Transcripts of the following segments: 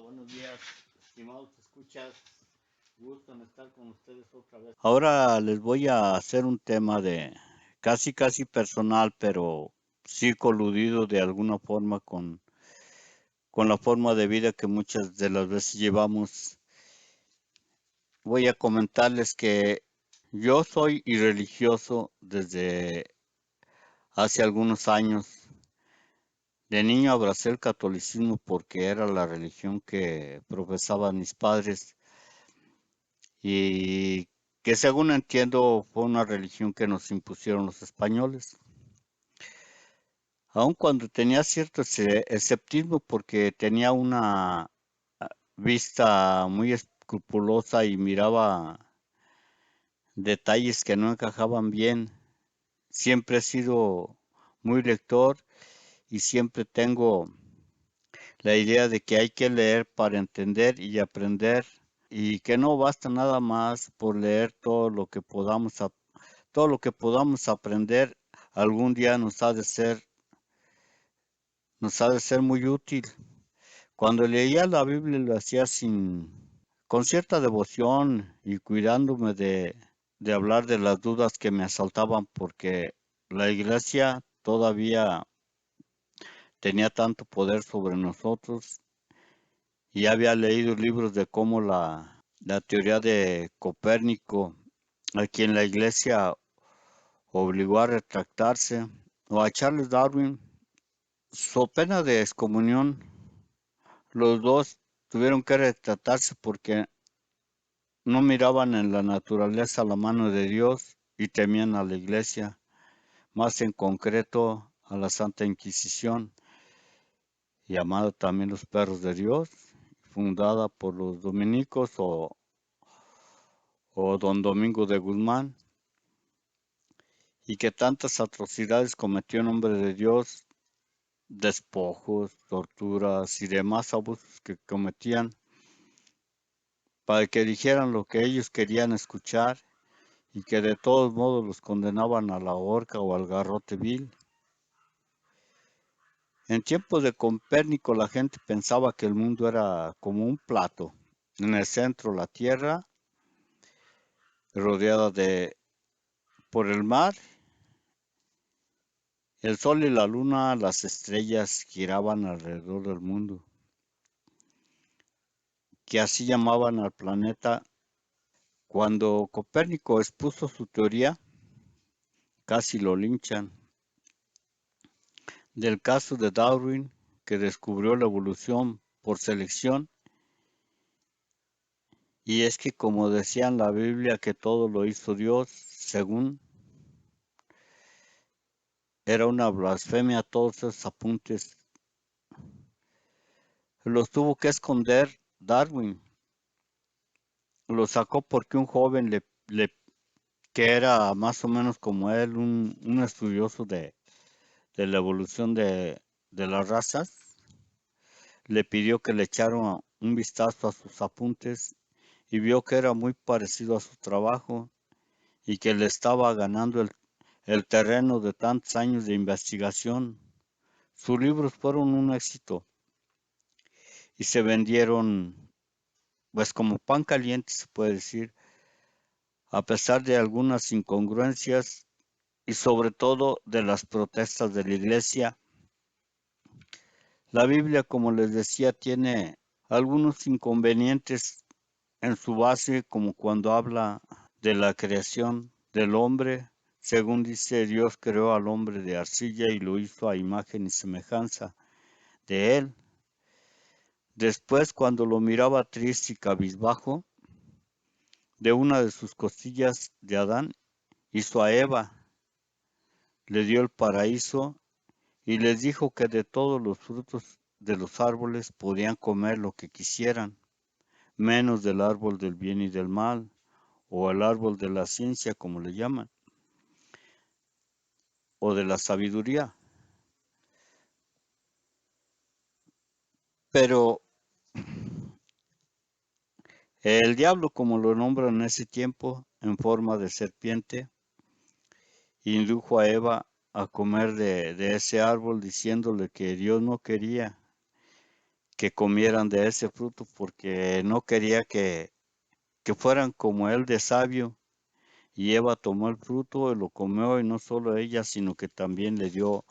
buenos días, estimados escuchas. Gusto en estar con ustedes otra vez. Ahora les voy a hacer un tema de casi personal, pero sí coludido de alguna forma con la forma de vida que muchas de las veces llevamos. Voy a comentarles que yo soy irreligioso desde hace algunos años. De niño abracé el catolicismo porque era la religión que profesaban mis padres y que según entiendo fue una religión que nos impusieron los españoles. Aun cuando tenía cierto escepticismo porque tenía una vista muy escrupulosa y miraba detalles que no encajaban bien, siempre he sido muy lector y siempre tengo la idea de que hay que leer para entender y aprender y que no basta nada más por leer todo lo que podamos aprender algún día nos ha de ser muy útil. Cuando leía la Biblia lo hacía con cierta devoción y cuidándome de hablar de las dudas que me asaltaban porque la iglesia todavía tenía tanto poder sobre nosotros y había leído libros de cómo la teoría de Copérnico, a quien la iglesia obligó a retractarse, o a Charles Darwin, so pena de excomunión, los dos tuvieron que retratarse porque no miraban en la naturaleza la mano de Dios y temían a la iglesia, más en concreto a la Santa Inquisición, llamada también los perros de Dios, fundada por los dominicos o don Domingo de Guzmán, y que tantas atrocidades cometió en nombre de Dios, despojos, torturas y demás abusos que cometían para que dijeran lo que ellos querían escuchar y que de todos modos los condenaban a la horca o al garrote vil. En tiempos de Copérnico la gente pensaba que el mundo era como un plato, en el centro la tierra, rodeada por el mar, el sol y la luna, las estrellas giraban alrededor del mundo, que así llamaban al planeta. Cuando Copérnico expuso su teoría, casi lo linchan. Del caso de Darwin, que descubrió la evolución por selección, y es que como decía en la Biblia que todo lo hizo Dios, según era una blasfemia todos esos apuntes, los tuvo que esconder Darwin. Lo sacó porque un joven que era más o menos como él, un estudioso de la evolución de las razas, le pidió que le echara un vistazo a sus apuntes y vio que era muy parecido a su trabajo y que le estaba ganando el terreno de tantos años de investigación. Sus libros fueron un éxito y se vendieron pues como pan caliente, se puede decir, a pesar de algunas incongruencias y sobre todo de las protestas de la iglesia. La Biblia, como les decía, tiene algunos inconvenientes en su base, como cuando habla de la creación del hombre. Según dice, Dios creó al hombre de arcilla y lo hizo a imagen y semejanza de él. Después, cuando lo miraba triste y cabizbajo, de una de sus costillas de Adán hizo a Eva, le dio el paraíso y les dijo que de todos los frutos de los árboles podían comer lo que quisieran, menos del árbol del bien y del mal, o el árbol de la ciencia, como le llaman, o de la sabiduría. Pero el diablo, como lo nombran en ese tiempo, en forma de serpiente, indujo a Eva a comer de ese árbol diciéndole que Dios no quería que comieran de ese fruto porque no quería que fueran como él de sabio. Y Eva tomó el fruto y lo comió, y no solo ella, sino que también le dio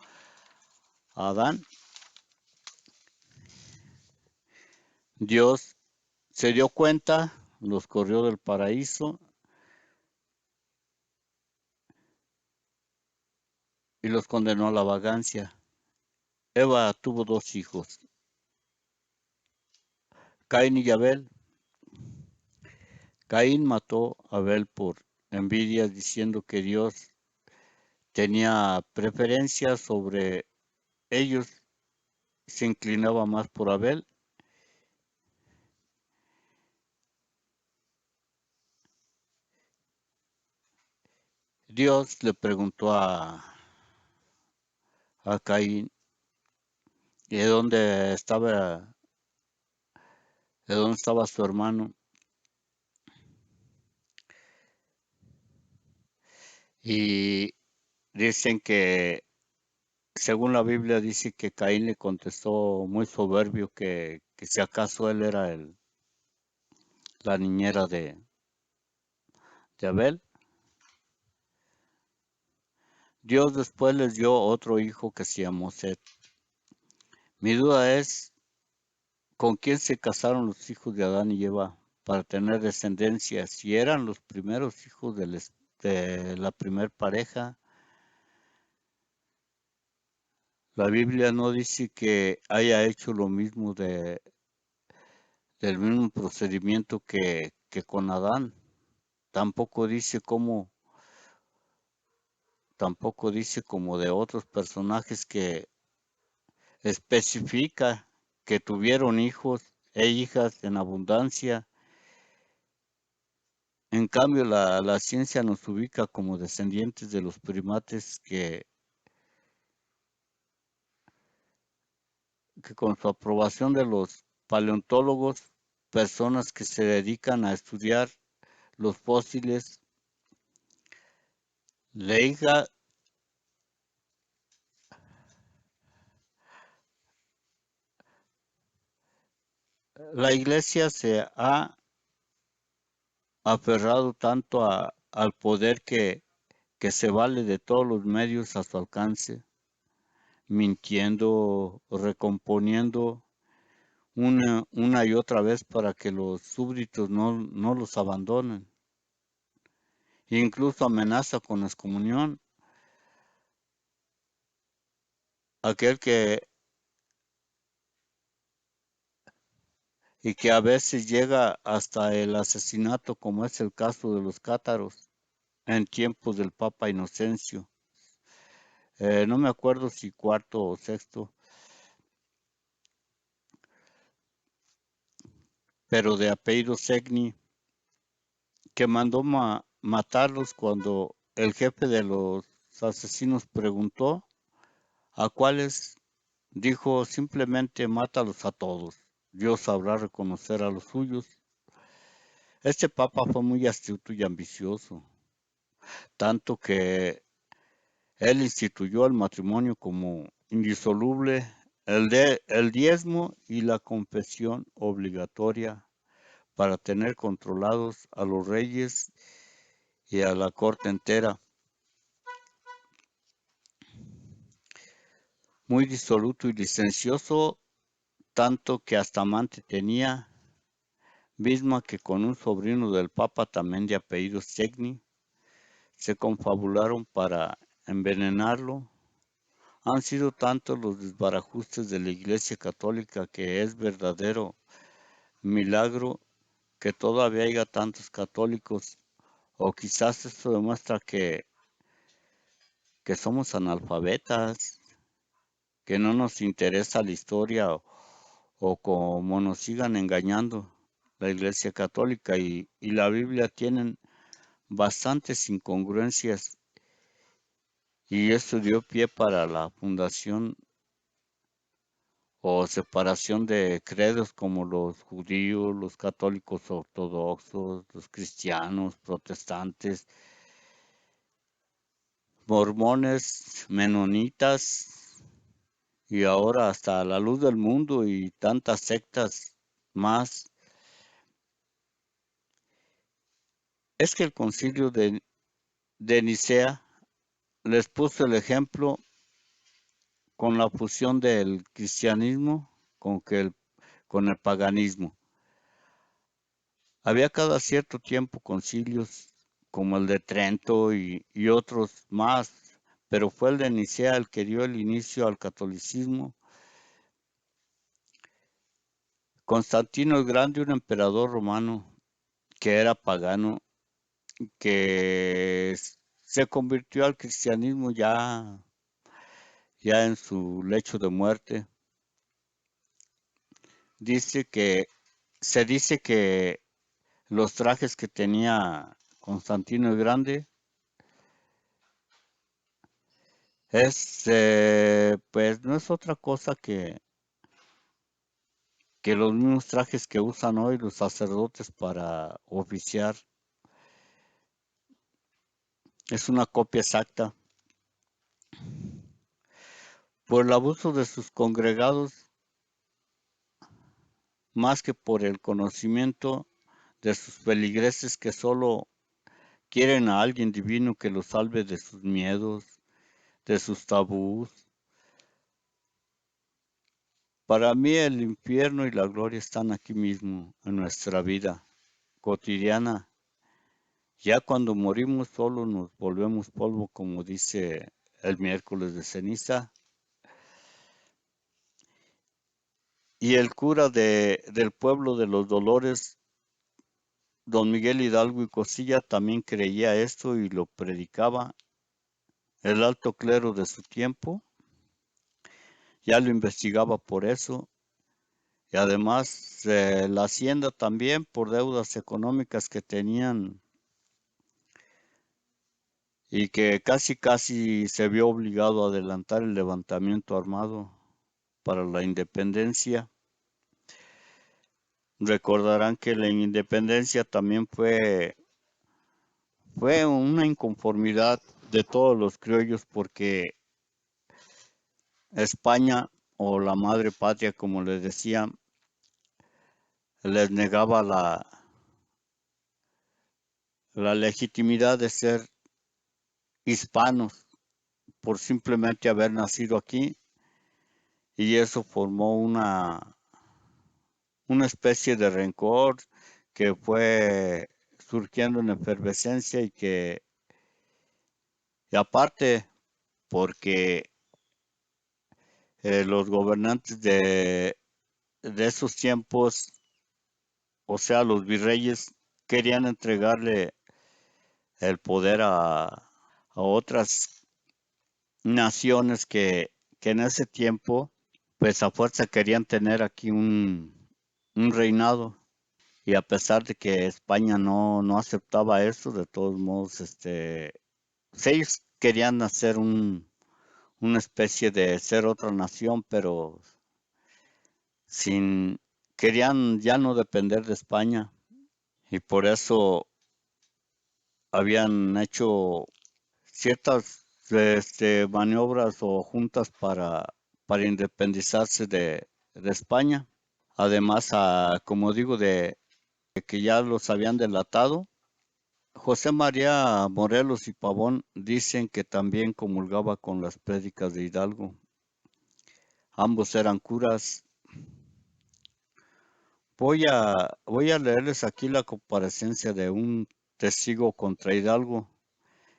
a Adán. Dios se dio cuenta, los corrió del paraíso y los condenó a la vagancia. Eva tuvo dos hijos, Caín y Abel. Caín mató a Abel por envidia, diciendo que Dios tenía preferencia sobre ellos, se inclinaba más por Abel. Dios le preguntó a Caín de de dónde estaba su hermano. Y dicen que, según la Biblia, dice que Caín le contestó muy soberbio que si acaso él era la niñera de Abel. Dios después les dio otro hijo que se llamó Set. Mi duda es, ¿con quién se casaron los hijos de Adán y Eva para tener descendencia? Si eran los primeros hijos de la primer pareja. La Biblia no dice que haya hecho lo mismo del mismo procedimiento que con Adán. Tampoco dice cómo, tampoco dice como de otros personajes que especifica que tuvieron hijos e hijas en abundancia. En cambio, la ciencia nos ubica como descendientes de los primates que con su aprobación de los paleontólogos, personas que se dedican a estudiar los fósiles, la la iglesia se ha aferrado tanto al poder que se vale de todos los medios a su alcance, mintiendo, recomponiendo una y otra vez para que los súbditos no los abandonen. Incluso amenaza con excomunión aquel y que a veces llega hasta el asesinato, como es el caso de los cátaros en tiempos del Papa Inocencio. No me acuerdo si cuarto o sexto, pero de apellido Segni, que mandó matarlos cuando el jefe de los asesinos preguntó a cuáles, dijo simplemente mátalos a todos. Dios sabrá reconocer a los suyos. Este papa fue muy astuto y ambicioso, tanto que él instituyó el matrimonio como indisoluble, el diezmo y la confesión obligatoria para tener controlados a los reyes y a la corte entera. Muy disoluto y licencioso, tanto que hasta amante tenía, misma que con un sobrino del Papa también de apellido Segni, se confabularon para envenenarlo. Han sido tantos los desbarajustes de la Iglesia Católica que es verdadero milagro que todavía haya tantos católicos, o quizás esto demuestra que somos analfabetas, que no nos interesa la historia o como nos sigan engañando la Iglesia Católica y la Biblia tienen bastantes incongruencias y esto dio pie para la fundación o separación de credos como los judíos, los católicos ortodoxos, los cristianos, protestantes, mormones, menonitas y ahora hasta la luz del mundo y tantas sectas más, es que el concilio de Nicea les puso el ejemplo con la fusión del cristianismo con el paganismo. Había cada cierto tiempo concilios como el de Trento y otros más, pero fue el de Nicea el que dio el inicio al catolicismo. Constantino el Grande, un emperador romano que era pagano, que se convirtió al cristianismo ya en su lecho de muerte. Se dice que los trajes que tenía Constantino el Grande pues no es otra cosa que los mismos trajes que usan hoy los sacerdotes para oficiar. Es una copia exacta. Por el abuso de sus congregados, más que por el conocimiento de sus feligreses que solo quieren a alguien divino que los salve de sus miedos, de sus tabús. Para mí el infierno y la gloria están aquí mismo, en nuestra vida cotidiana. Ya cuando morimos solo nos volvemos polvo, como dice el miércoles de ceniza. Y el cura del pueblo de los Dolores, don Miguel Hidalgo y Cosilla, también creía esto y lo predicaba. El alto clero de su tiempo ya lo investigaba por eso. Y además la hacienda también por deudas económicas que tenían y que casi se vio obligado a adelantar el levantamiento armado para la independencia. Recordarán que la independencia también fue una inconformidad de todos los criollos porque España o la madre patria, como les decía, les negaba la legitimidad de ser hispanos por simplemente haber nacido aquí y eso formó una especie de rencor que fue surgiendo en efervescencia y aparte porque los gobernantes de esos tiempos, o sea, los virreyes, querían entregarle el poder a otras naciones que en ese tiempo, pues a fuerza querían tener aquí un reinado. Y a pesar de que España no aceptaba eso, de todos modos, pues ellos querían hacer una especie de ser otra nación, pero sin, querían ya no depender de España y por eso habían hecho ciertas maniobras o juntas para independizarse de España. Además, como digo, de que ya los habían delatado. José María Morelos y Pavón dicen que también comulgaba con las prédicas de Hidalgo. Ambos eran curas. Voy a leerles aquí la comparecencia de un testigo contra Hidalgo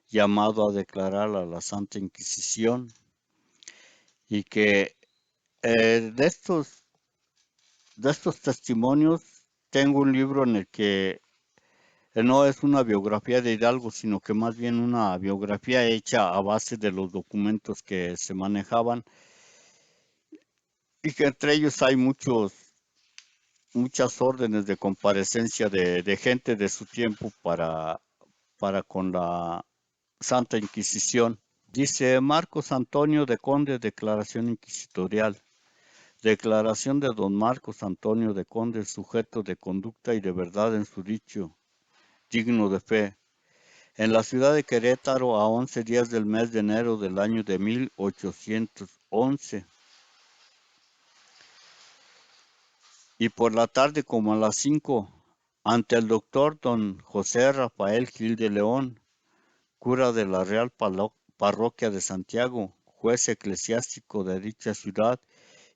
llamado a declarar a la Santa Inquisición y que de estos testimonios tengo un libro en el que no es una biografía de Hidalgo, sino que más bien una biografía hecha a base de los documentos que se manejaban y que entre ellos hay muchas órdenes de comparecencia de gente de su tiempo para con la Santa Inquisición. Dice Marcos Antonio de Conde, declaración inquisitorial. Declaración de don Marcos Antonio de Conde, sujeto de conducta y de verdad en su dicho, digno de fe. En la ciudad de Querétaro, a 11 días del mes de enero del año de 1811, y por la tarde como a las 5, ante el doctor don José Rafael Gil de León, cura de la Real Parroquia de Santiago, juez eclesiástico de dicha ciudad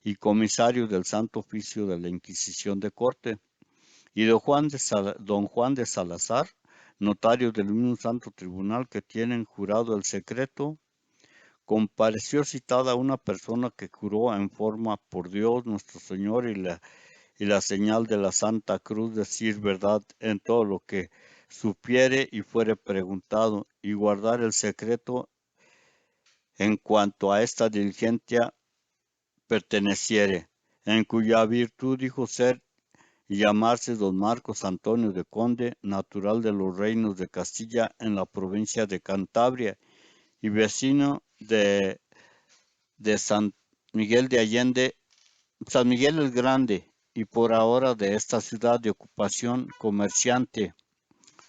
y comisario del Santo Oficio de la Inquisición de Corte, y don Juan de Salazar, notario del mismo Santo Tribunal que tienen jurado el secreto, compareció citada una persona que juró en forma por Dios nuestro Señor y la señal de la Santa Cruz decir verdad en todo lo que supiere y fuere preguntado, y guardar el secreto en cuanto a esta diligencia perteneciere, en cuya virtud dijo ser y llamarse don Marcos Antonio de Conde, natural de los reinos de Castilla en la provincia de Cantabria y vecino de San Miguel de Allende, San Miguel el Grande, y por ahora de esta ciudad de ocupación comerciante,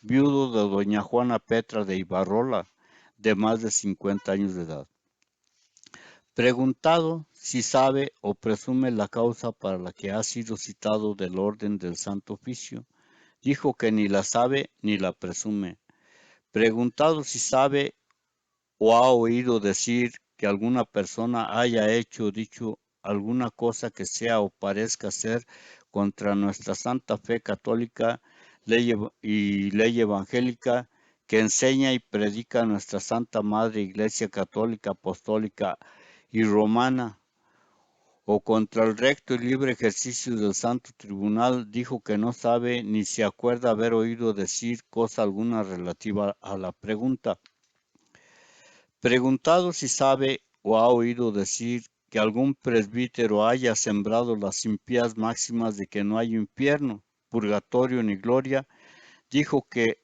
viudo de doña Juana Petra de Ibarrola, de más de 50 años de edad. Preguntado si sabe o presume la causa para la que ha sido citado del orden del Santo Oficio, dijo que ni la sabe ni la presume. Preguntado si sabe o ha oído decir que alguna persona haya hecho o dicho alguna cosa que sea o parezca ser contra nuestra santa fe católica y ley evangélica que enseña y predica nuestra Santa Madre Iglesia Católica, Apostólica y Romana, o contra el recto y libre ejercicio del Santo Tribunal, dijo que no sabe ni se acuerda haber oído decir cosa alguna relativa a la pregunta. Preguntado si sabe o ha oído decir que algún presbítero haya sembrado las impías máximas de que no hay infierno, purgatorio ni gloria, dijo que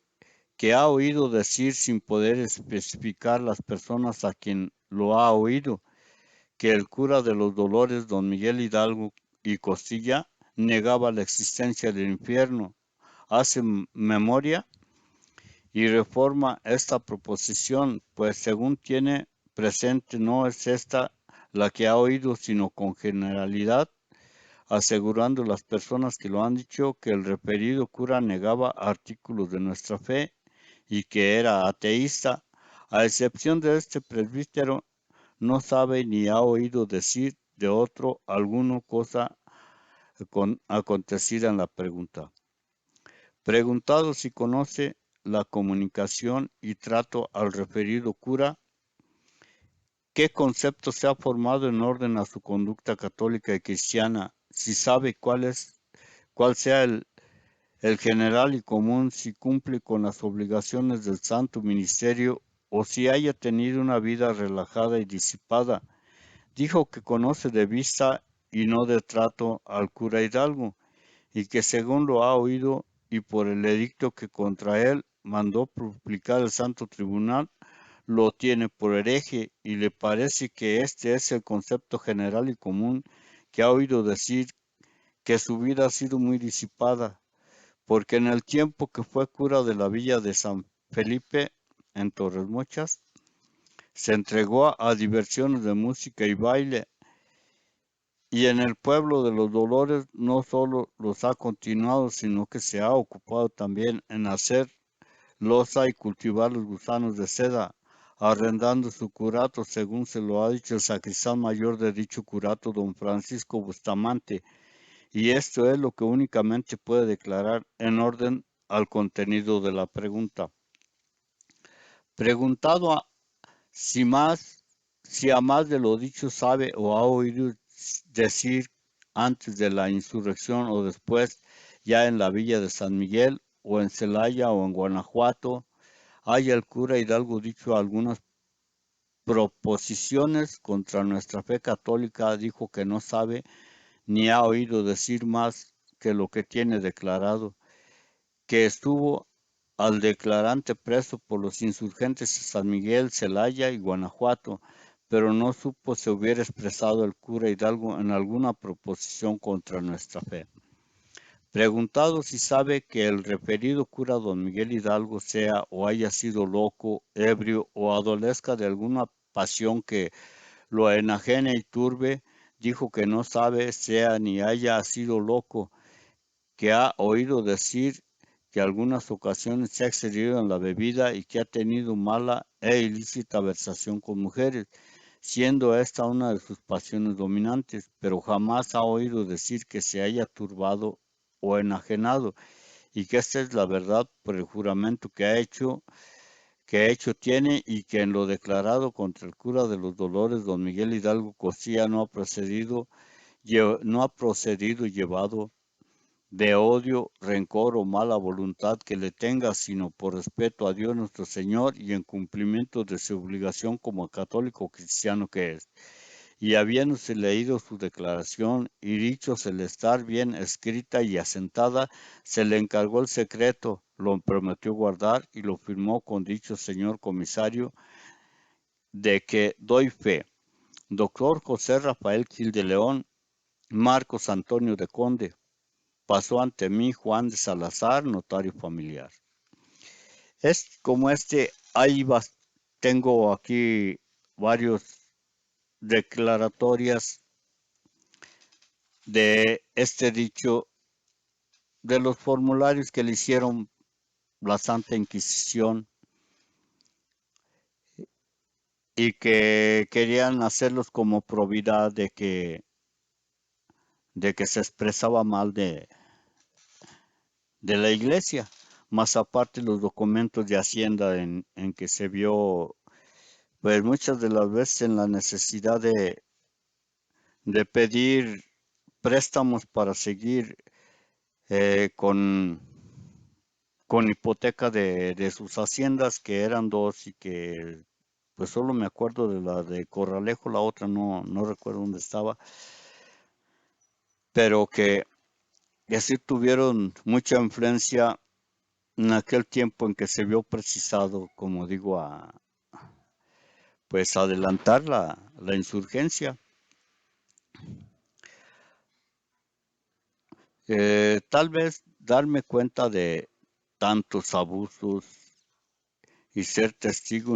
ha oído decir sin poder especificar las personas a quien lo ha oído, que el cura de los Dolores, don Miguel Hidalgo y Costilla, negaba la existencia del infierno. Hace memoria y reforma esta proposición, pues según tiene presente no es esta la que ha oído, sino con generalidad, asegurando las personas que lo han dicho que el referido cura negaba artículos de nuestra fe y que era ateísta, a excepción de este presbítero, no sabe ni ha oído decir de otro alguna cosa acontecida en la pregunta. Preguntado si conoce la comunicación y trato al referido cura, qué concepto se ha formado en orden a su conducta católica y cristiana, si sabe cuál sea el general y común, si cumple con las obligaciones del santo ministerio o si haya tenido una vida relajada y disipada. Dijo que conoce de vista y no de trato al cura Hidalgo, y que según lo ha oído y por el edicto que contra él mandó publicar el Santo Tribunal, lo tiene por hereje y le parece que este es el concepto general y común que ha oído decir que su vida ha sido muy disipada, porque en el tiempo que fue cura de la villa de San Felipe en Torres Mochas, se entregó a diversiones de música y baile, y en el pueblo de los Dolores no solo los ha continuado, sino que se ha ocupado también en hacer loza y cultivar los gusanos de seda, arrendando su curato, según se lo ha dicho el sacristán mayor de dicho curato, don Francisco Bustamante, y esto es lo que únicamente puede declarar en orden al contenido de la pregunta. Preguntado si a más de lo dicho sabe o ha oído decir antes de la insurrección o después, ya en la villa de San Miguel, o en Celaya o en Guanajuato, haya el cura Hidalgo dicho algunas proposiciones contra nuestra fe católica, dijo que no sabe ni ha oído decir más que lo que tiene declarado, que estuvo al declarante preso por los insurgentes de San Miguel, Celaya y Guanajuato, pero no supo si hubiera expresado el cura Hidalgo en alguna proposición contra nuestra fe. Preguntado si sabe que el referido cura don Miguel Hidalgo sea o haya sido loco, ebrio o adolezca de alguna pasión que lo enajene y turbe, dijo que no sabe sea ni haya sido loco, que ha oído decir que algunas ocasiones se ha excedido en la bebida y que ha tenido mala e ilícita versación con mujeres, siendo esta una de sus pasiones dominantes, pero jamás ha oído decir que se haya turbado o enajenado, y que esta es la verdad por el juramento que hecho tiene, y que en lo declarado contra el cura de los Dolores, don Miguel Hidalgo Costilla, no ha procedido llevado de odio, rencor o mala voluntad que le tenga, sino por respeto a Dios nuestro Señor y en cumplimiento de su obligación como católico cristiano que es. Y habiéndose leído su declaración y dichos el estar bien escrita y asentada, se le encargó el secreto, lo prometió guardar y lo firmó con dicho señor comisario, de que doy fe. Doctor José Rafael Gil de León, Marcos Antonio de Conde. Pasó ante mí Juan de Salazar, notario familiar. Es como tengo aquí varios declaratorias de este dicho, de los formularios que le hicieron la Santa Inquisición y que querían hacerlos como probidad de que se expresaba mal de la iglesia, más aparte los documentos de Hacienda en que se vio, pues muchas de las veces en la necesidad de pedir préstamos para seguir con hipoteca de sus haciendas, que eran dos y que pues solo me acuerdo de la de Corralejo, la otra no recuerdo dónde estaba, pero que sí tuvieron mucha influencia en aquel tiempo en que se vio precisado, como digo, pues adelantar la insurgencia. Tal vez darme cuenta de tantos abusos y ser testigo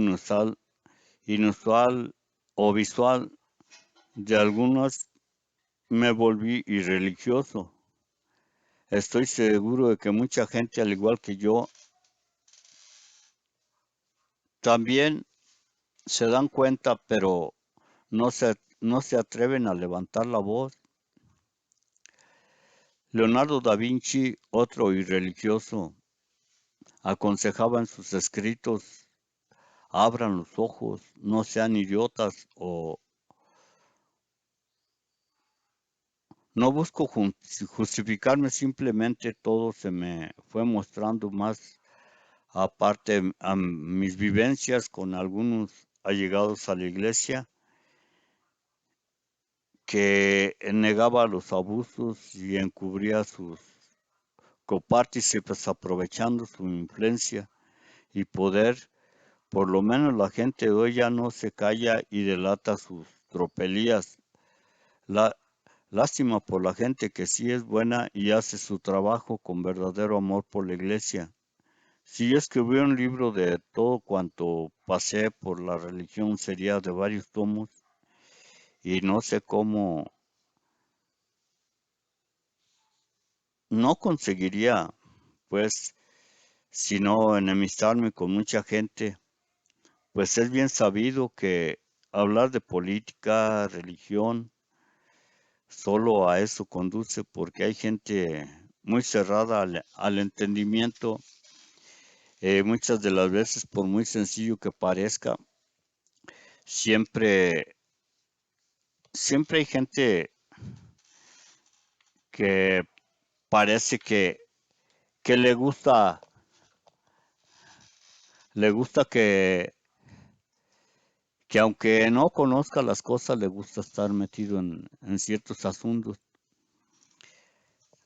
inusual o visual de algunos, me volví irreligioso. Estoy seguro de que mucha gente, al igual que yo, también se dan cuenta, pero no se atreven a levantar la voz. Leonardo da Vinci, otro irreligioso, aconsejaba en sus escritos: abran los ojos, no sean idiotas, o no busco justificarme, simplemente todo se me fue mostrando más aparte a mis vivencias con algunos allegados a la iglesia, que negaba los abusos y encubría a sus copartícipes aprovechando su influencia y poder. Por lo menos la gente de hoy ya no se calla y delata sus tropelías. La, Lástima por la gente que sí es buena y hace su trabajo con verdadero amor por la iglesia. Si yo escribiera un libro de todo cuanto pasé por la religión, sería de varios tomos, y no sé cómo, no conseguiría, pues, sino enemistarme con mucha gente, pues es bien sabido que hablar de política, religión, solo a eso conduce, porque hay gente muy cerrada al entendimiento, muchas de las veces, por muy sencillo que parezca, siempre, siempre hay gente que parece que le gusta que aunque no conozca las cosas, le gusta estar metido en ciertos asuntos.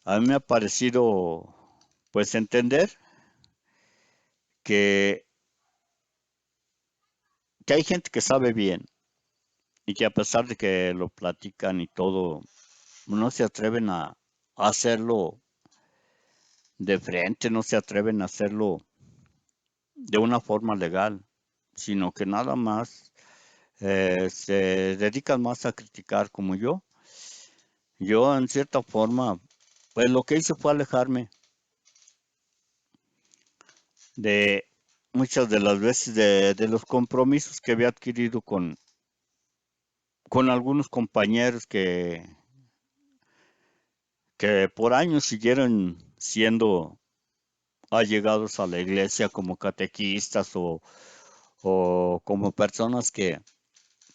A mí me ha parecido, pues, entender que, que hay gente que sabe bien y que a pesar de que lo platican y todo, no se atreven a hacerlo de frente, no se atreven a hacerlo de una forma legal, sino que nada más se dedican más a criticar como yo. Yo en cierta forma Pues lo que hice fue alejarme de muchas de las veces de los compromisos que había adquirido con algunos compañeros que por años siguieron siendo allegados a la iglesia como catequistas o como personas que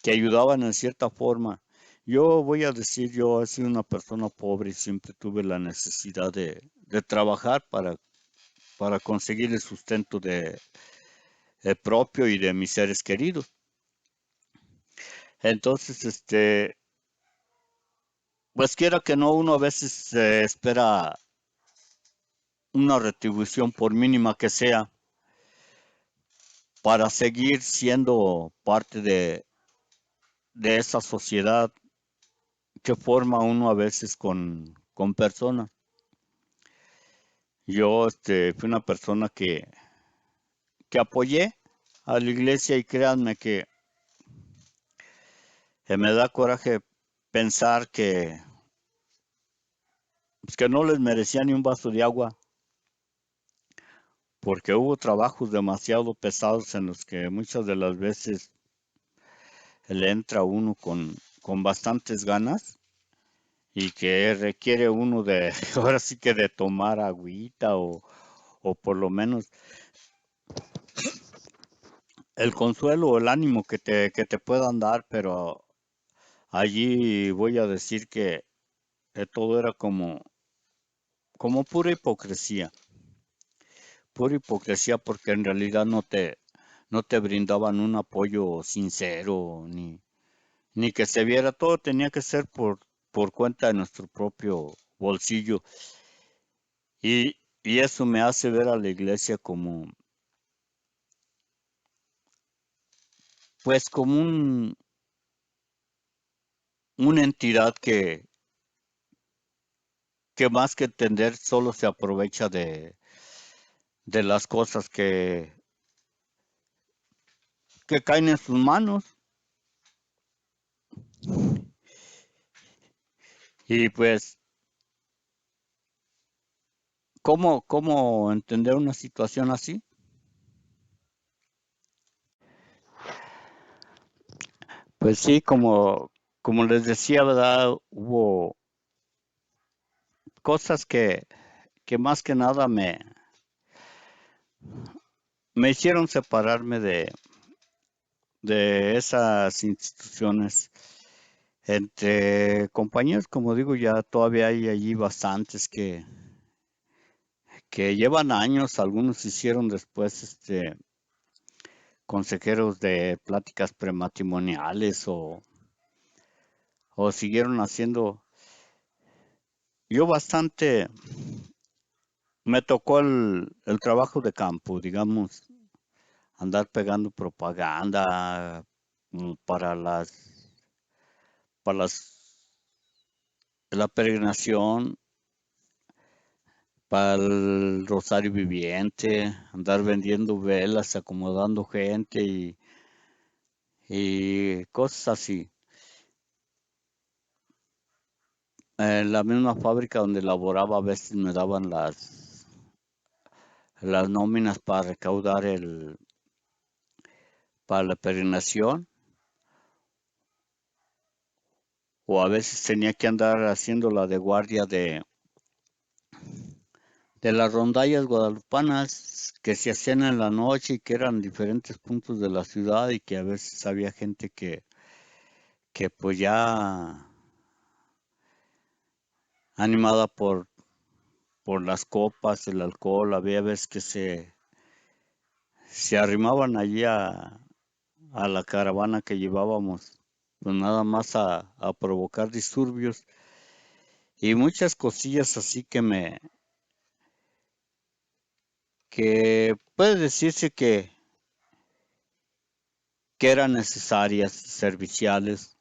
ayudaban en cierta forma. Yo voy a decir, yo he sido una persona pobre y siempre tuve la necesidad de trabajar para conseguir el sustento propio y de mis seres queridos. Entonces, pues quiera que no, uno a veces espera una retribución por mínima que sea para seguir siendo parte de esa sociedad que forma uno a veces con personas. Yo fui una persona que apoyé a la iglesia y créanme que me da coraje pensar pues, que no les merecía ni un vaso de agua porque hubo trabajos demasiado pesados en los que muchas de las veces le entra uno con bastantes ganas y que requiere uno de, ahora sí que de tomar agüita o por lo menos el consuelo o el ánimo que te puedan dar, pero allí voy a decir que todo era como pura hipocresía porque en realidad no te brindaban un apoyo sincero ni que se viera, todo tenía que ser por cuenta de nuestro propio bolsillo. Y eso me hace ver a la iglesia pues como una entidad que más que entender solo se aprovecha de las cosas que caen en sus manos. Y pues, ¿cómo entender una situación así? Pues sí, como les decía, ¿verdad? Hubo cosas que más que nada me hicieron separarme de esas instituciones. Entre compañeros, como digo, ya todavía hay allí bastantes que llevan años, algunos hicieron después consejeros de pláticas prematrimoniales o siguieron haciendo. Yo bastante me tocó el trabajo de campo, digamos, andar pegando propaganda para la peregrinación, para el Rosario Viviente, andar vendiendo velas, acomodando gente y cosas así. En la misma fábrica donde laboraba a veces me daban las nóminas para recaudar para la peregrinación o a veces tenía que andar haciendo la de guardia de las rondallas guadalupanas que se hacían en la noche y que eran diferentes puntos de la ciudad y que a veces había gente que pues ya animada por las copas, el alcohol, había veces que se arrimaban allí a la caravana que llevábamos, pues nada más a provocar disturbios y muchas cosillas así que puede decirse que eran necesarias, serviciales,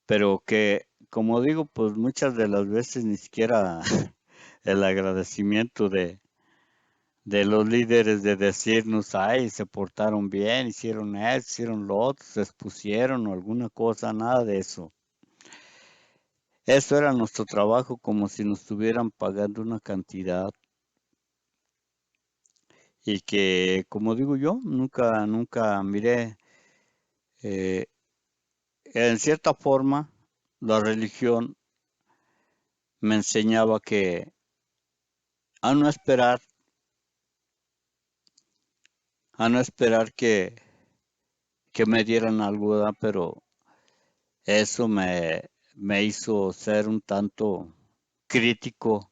pero que, como digo, pues muchas de las veces ni siquiera el agradecimiento de los líderes de decirnos, ay, se portaron bien, hicieron esto, hicieron lo otro, se expusieron o alguna cosa, nada de eso. Eso era nuestro trabajo, como si nos estuvieran pagando una cantidad y que, como digo yo, nunca miré. eh, en cierta forma, la religión me enseñaba que a no esperar, a no esperar que me dieran algo, ¿verdad? Pero eso me hizo ser un tanto crítico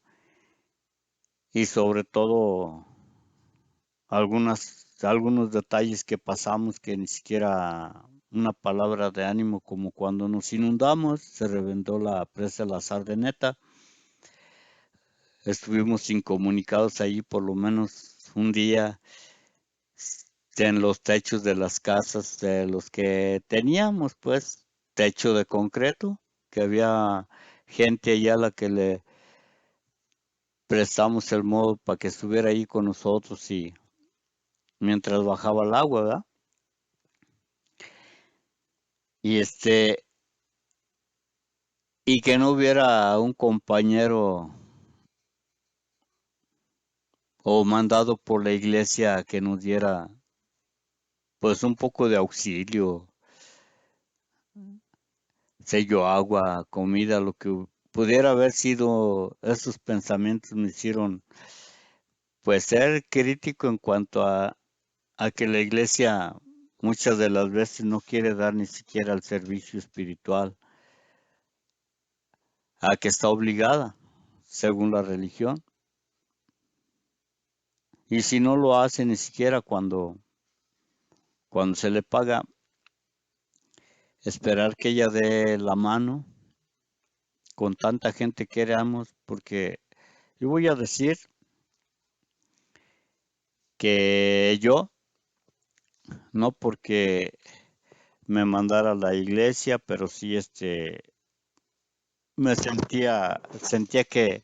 y sobre todo algunos detalles que pasamos que ni siquiera una palabra de ánimo, como cuando nos inundamos, se reventó la presa de la Sardeneta, estuvimos incomunicados allí por lo menos un día en los techos de las casas de los que teníamos, pues, techo de concreto, que había gente allá a la que le prestamos el modo para que estuviera ahí con nosotros y mientras bajaba el agua, ¿verdad? Y y que no hubiera un compañero o mandado por la iglesia que nos diera pues un poco de auxilio, sello, agua, comida, lo que pudiera haber sido. Esos pensamientos me hicieron pues ser crítico en cuanto a que la iglesia muchas de las veces no quiere dar ni siquiera el servicio espiritual a que está obligada según la religión. Y si no lo hace ni siquiera cuando se le paga, esperar que ella dé la mano con tanta gente que éramos, porque yo voy a decir que yo, no porque me mandara a la iglesia, pero sí me sentía que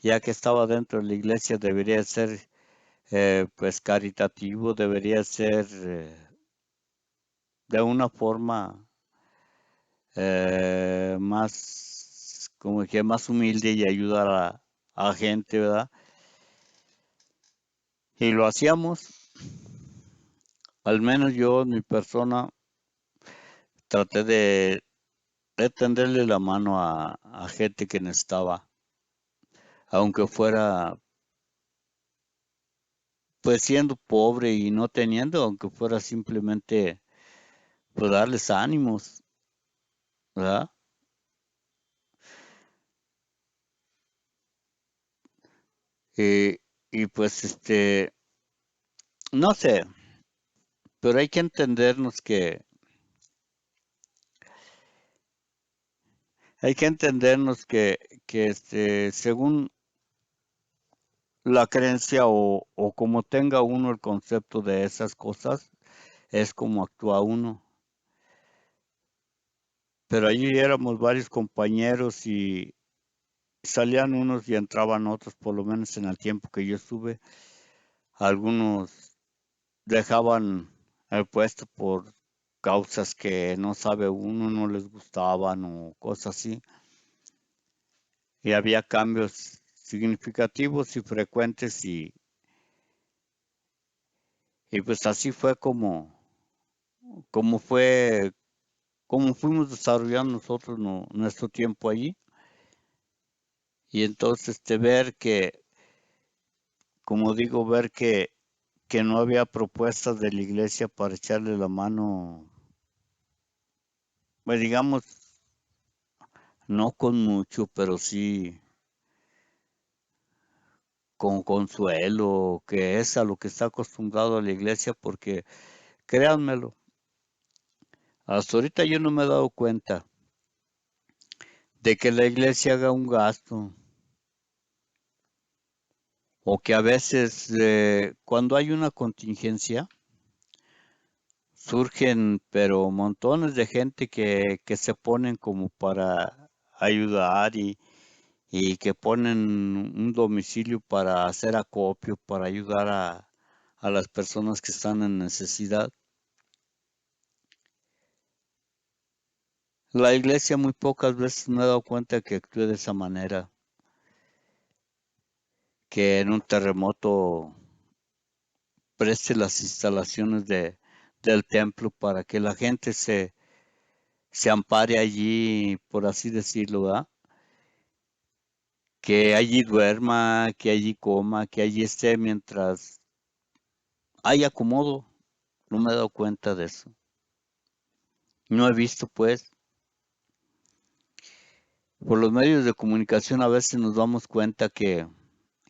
ya que estaba dentro de la iglesia debería ser pues caritativo, debería ser de una forma más, como que más humilde y ayudar a gente, ¿verdad? Y lo hacíamos, al menos yo, mi persona, traté de tenderle la mano a gente que necesitaba, aunque fuera pues siendo pobre y no teniendo, aunque fuera simplemente pues darles ánimos, ¿verdad? Y, y pues no sé, pero hay que entendernos que según la creencia o como tenga uno el concepto de esas cosas, es como actúa uno. Pero allí éramos varios compañeros y salían unos y entraban otros, por lo menos en el tiempo que yo estuve. Algunos dejaban el puesto por causas que no sabe uno, no les gustaban o cosas así. Y había cambios significativos y frecuentes y pues así fue como fue, como fuimos desarrollando nosotros nuestro tiempo allí. Y entonces ver como digo, ver que no había propuestas de la iglesia para echarle la mano, pues digamos, no con mucho, pero sí con consuelo, que es a lo que está acostumbrado la iglesia, porque créanmelo, hasta ahorita yo no me he dado cuenta de que la iglesia haga un gasto o que a veces cuando hay una contingencia surgen pero montones de gente que se ponen como para ayudar y que ponen un domicilio para hacer acopio, para ayudar a las personas que están en necesidad. La iglesia muy pocas veces me he dado cuenta que actúe de esa manera, que en un terremoto preste las instalaciones del templo para que la gente se ampare allí, por así decirlo, ¿verdad? Que allí duerma, que allí coma, que allí esté mientras hay acomodo. No me he dado cuenta de eso. No he visto, pues, por los medios de comunicación a veces nos damos cuenta que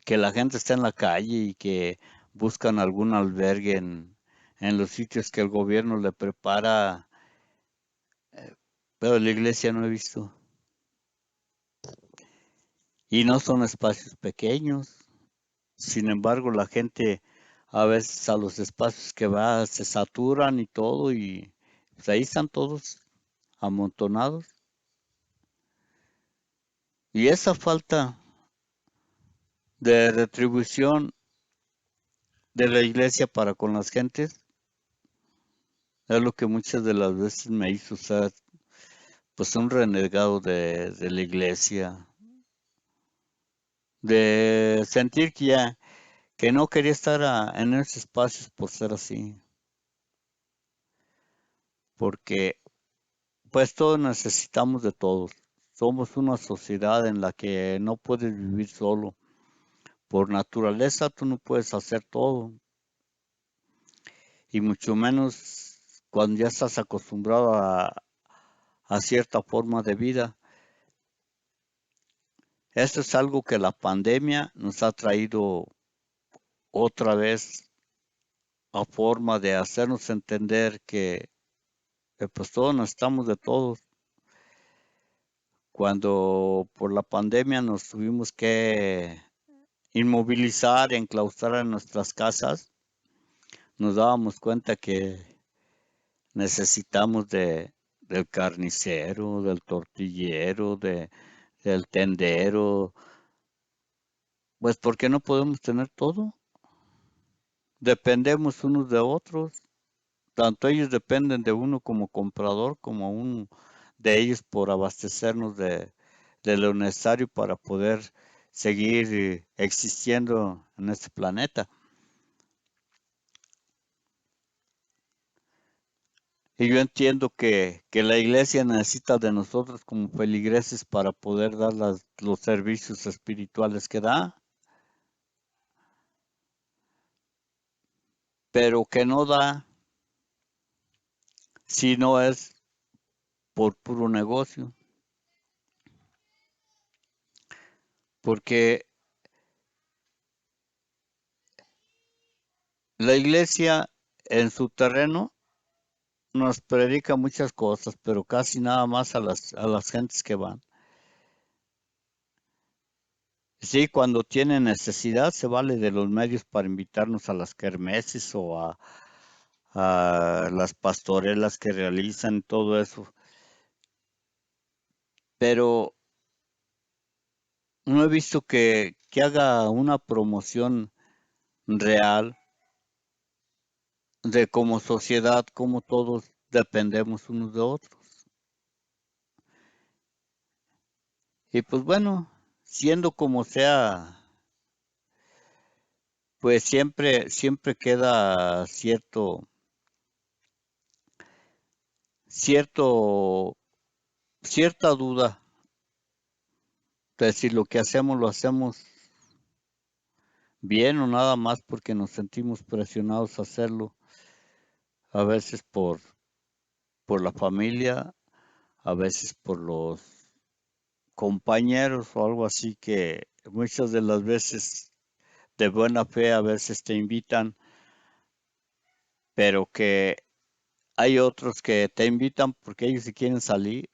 la gente está en la calle y que buscan algún albergue en los sitios que el gobierno le prepara, pero la iglesia no he visto. Y no son espacios pequeños. Sin embargo, la gente a veces a los espacios que va se saturan y todo y pues ahí están todos amontonados. Y esa falta de retribución de la iglesia para con las gentes es lo que muchas de las veces me hizo ser pues un renegado de la iglesia, de sentir que no quería estar en esos espacios por ser así, porque pues todos necesitamos de todos. Somos una sociedad en la que no puedes vivir solo. Por naturaleza tú no puedes hacer todo, y mucho menos cuando ya estás acostumbrado a cierta forma de vida. Esto es algo que la pandemia nos ha traído otra vez a forma de hacernos entender que pues todos necesitamos de todos. Cuando por la pandemia nos tuvimos que inmovilizar, enclaustrar en nuestras casas, nos dábamos cuenta que necesitamos del carnicero, del tortillero, del tendero, pues porque no podemos tener todo. Dependemos unos de otros. Tanto ellos dependen de uno como comprador, como uno de ellos por abastecernos de lo necesario para poder seguir existiendo en este planeta. Y yo entiendo que la iglesia necesita de nosotros como feligreses para poder dar los servicios espirituales que da, pero que no da si no es por puro negocio. Porque la iglesia en su terreno nos predica muchas cosas, pero casi nada más a las gentes que van. Sí, cuando tiene necesidad se vale de los medios para invitarnos a las kermeses o a las pastorelas que realizan, todo eso. Pero no he visto que haga una promoción real de como sociedad, como todos dependemos unos de otros. Y pues bueno, siendo como sea, pues siempre queda cierto, cierta duda de si lo que hacemos lo hacemos bien o nada más porque nos sentimos presionados a hacerlo, a veces por la familia, a veces por los compañeros o algo así que muchas de las veces de buena fe a veces te invitan, pero que hay otros que te invitan porque ellos sí quieren salir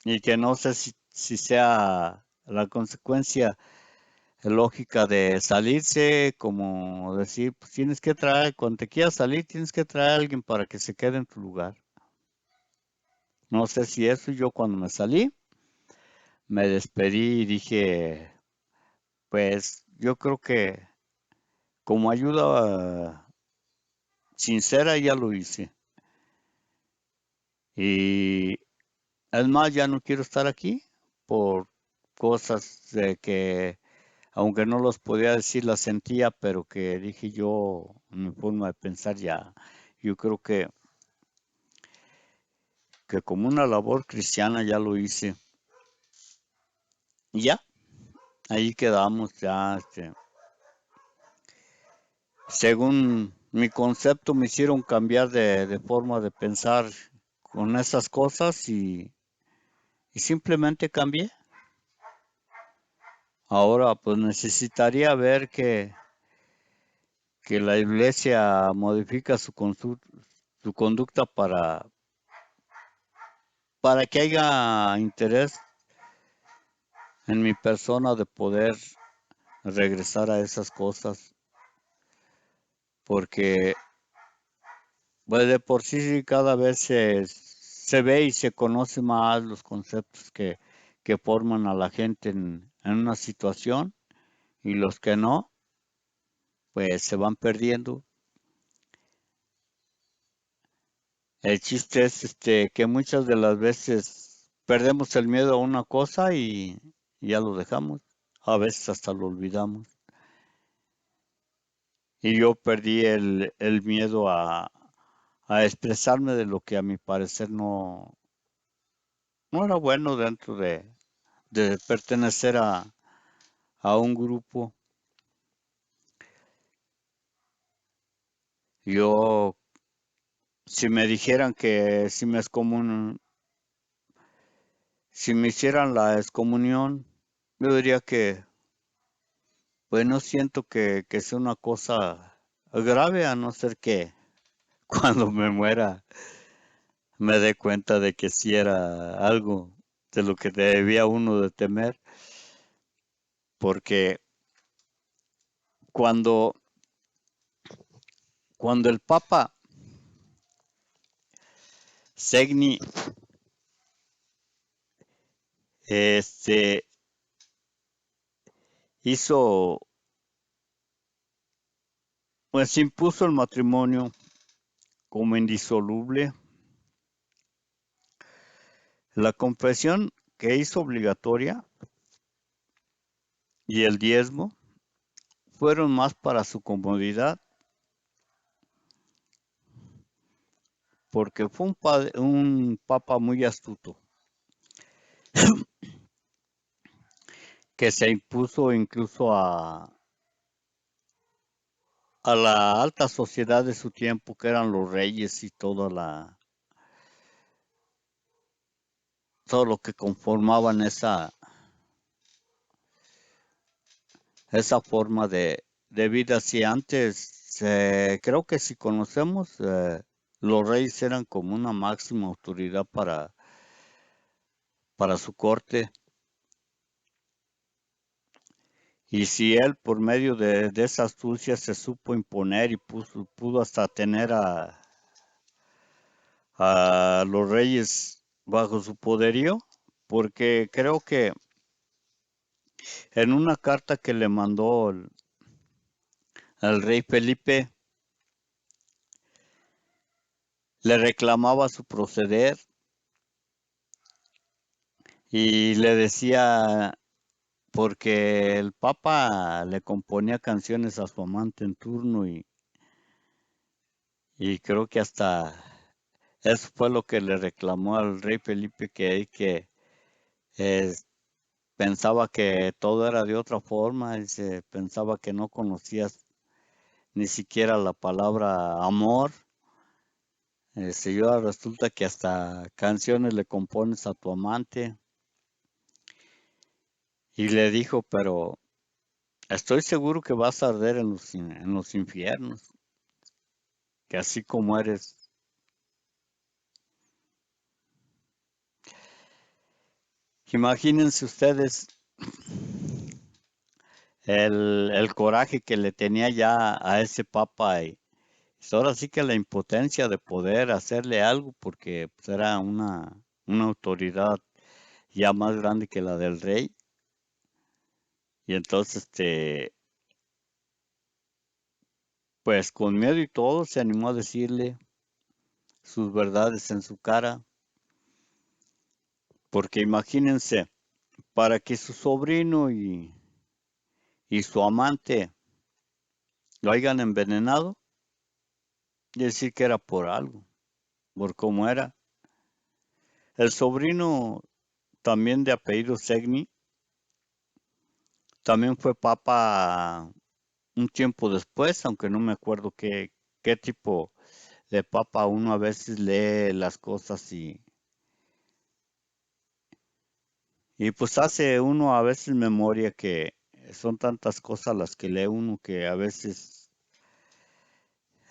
y que no sé si sea la consecuencia lógica de salirse, como decir, pues tienes que traer, cuando te quieras salir, tienes que traer a alguien para que se quede en tu lugar. No sé si eso, yo cuando me salí, me despedí y dije, pues yo creo que como ayuda sincera ya lo hice. Y Es más, ya no quiero estar aquí por cosas de que, aunque no los podía decir, las sentía, pero que dije yo, en mi forma de pensar ya, yo creo que como una labor cristiana ya lo hice. Y ya, ahí quedamos, ya, según mi concepto me hicieron cambiar de forma de pensar con esas cosas y simplemente cambié. Ahora pues necesitaría ver que la iglesia modifica su conducta para que haya interés en mi persona de poder regresar a esas cosas, porque pues de por sí cada vez se ve y se conoce más los conceptos que forman a la gente en una situación y los que no, pues se van perdiendo. El chiste es que muchas de las veces perdemos el miedo a una cosa y ya lo dejamos. A veces hasta lo olvidamos. Y yo perdí el miedo a expresarme de lo que a mi parecer no era bueno dentro de pertenecer a un grupo. Yo, si me dijeran que si me hicieran la excomunión, yo diría que pues no siento que sea una cosa grave, a no ser que cuando me muera me dé cuenta de que sí era algo de lo que debía uno de temer, porque cuando, cuando el Papa Segni este, hizo, pues impuso el matrimonio como indisoluble, la confesión que hizo obligatoria y el diezmo fueron más para su comodidad, porque fue un papa muy astuto, que se impuso incluso a la alta sociedad de su tiempo, que eran los reyes y todo lo que conformaban esa forma de vida. Si antes, creo que si conocemos, los reyes eran como una máxima autoridad para su corte. Y si él, por medio de esa astucia, se supo imponer y pudo hasta tener a los reyes bajo su poderío, porque creo que en una carta que le mandó al rey Felipe, le reclamaba su proceder y le decía, porque el Papa le componía canciones a su amante en turno y creo que hasta eso fue lo que le reclamó al rey Felipe, que eh, pensaba que todo era de otra forma, y se pensaba que no conocías ni siquiera la palabra amor. Y ahora resulta que hasta canciones le compones a tu amante. Y le dijo, pero estoy seguro que vas a arder en los infiernos, que así como eres. Imagínense ustedes el coraje que le tenía ya a ese papa y ahora sí que la impotencia de poder hacerle algo porque pues, era una autoridad ya más grande que la del rey. Y entonces, pues con miedo y todo, se animó a decirle sus verdades en su cara. Porque imagínense, para que su sobrino y su amante lo hayan envenenado, y decir que era por algo, por cómo era. El sobrino, también de apellido Segni, también fue papa un tiempo después, aunque no me acuerdo qué tipo de papa. Uno a veces lee las cosas y pues hace uno a veces memoria, que son tantas cosas las que lee uno que a veces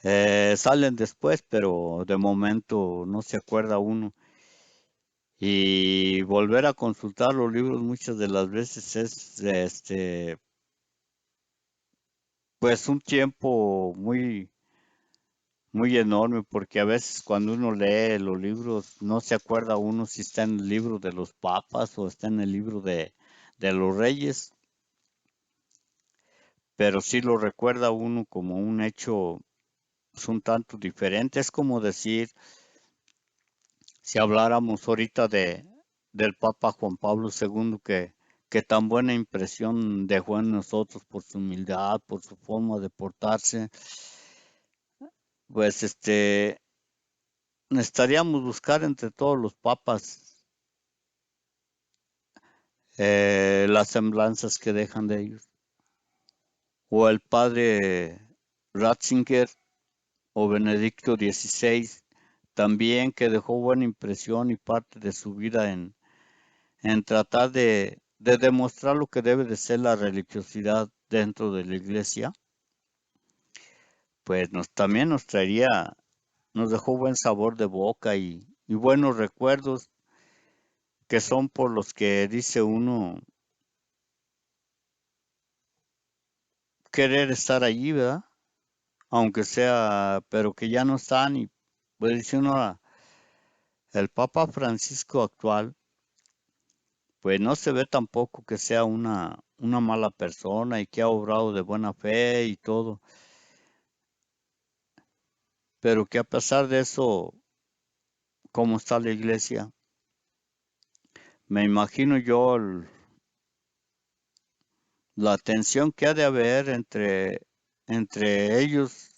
salen después, pero de momento no se acuerda uno. Y volver a consultar los libros muchas de las veces es pues un tiempo muy enorme, porque a veces cuando uno lee los libros no se acuerda uno si está en el libro de los papas o está en el libro de los reyes, pero sí lo recuerda uno como un hecho pues, un tanto diferente. Es como decir, si habláramos ahorita del Papa Juan Pablo II, que tan buena impresión dejó en nosotros por su humildad, por su forma de portarse. Pues necesitaríamos buscar entre todos los papas las semblanzas que dejan de ellos. O el padre Ratzinger o Benedicto XVI, también, que dejó buena impresión y parte de su vida en tratar de demostrar lo que debe de ser la religiosidad dentro de la iglesia. Pues también nos dejó buen sabor de boca y buenos recuerdos, que son por los que dice uno querer estar allí, ¿verdad? Aunque sea, pero que ya no están. Y pues dice uno, el Papa Francisco actual, pues no se ve tampoco que sea una mala persona y que ha obrado de buena fe y todo, pero que a pesar de eso, ¿cómo está la iglesia? Me imagino yo la tensión que ha de haber entre ellos,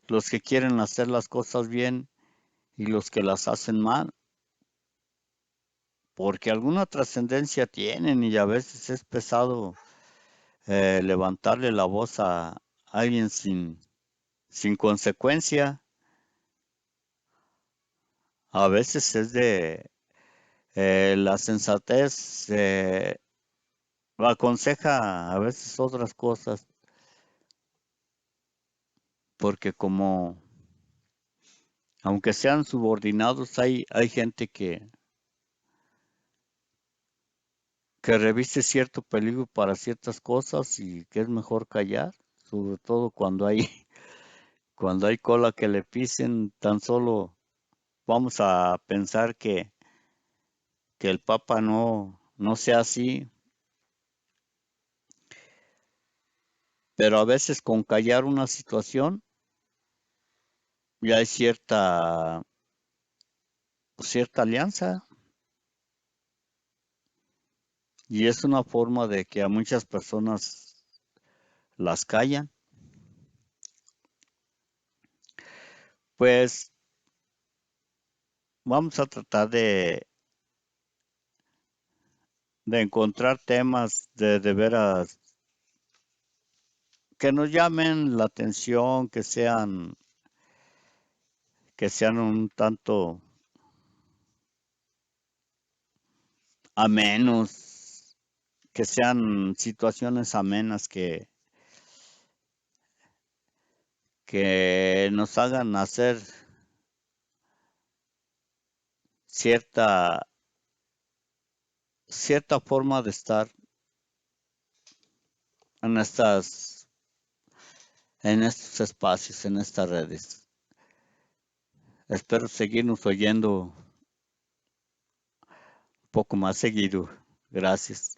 los que quieren hacer las cosas bien y los que las hacen mal, porque alguna trascendencia tienen y a veces es pesado levantarle la voz a alguien sin consecuencia. A veces es de la sensatez, aconseja a veces otras cosas, porque como, aunque sean subordinados, hay gente que reviste cierto peligro para ciertas cosas y que es mejor callar, sobre todo cuando hay, cuando hay cola que le pisen. Tan solo vamos a pensar que el Papa no sea así, pero a veces con callar una situación ya hay cierta alianza, y es una forma de que a muchas personas las callan. Pues vamos a tratar de encontrar temas de veras que nos llamen la atención, que sean un tanto amenos, que sean situaciones amenas que nos hagan hacer cierta, cierta forma de estar en en estos espacios, en estas redes. Espero seguirnos oyendo un poco más seguido. Gracias.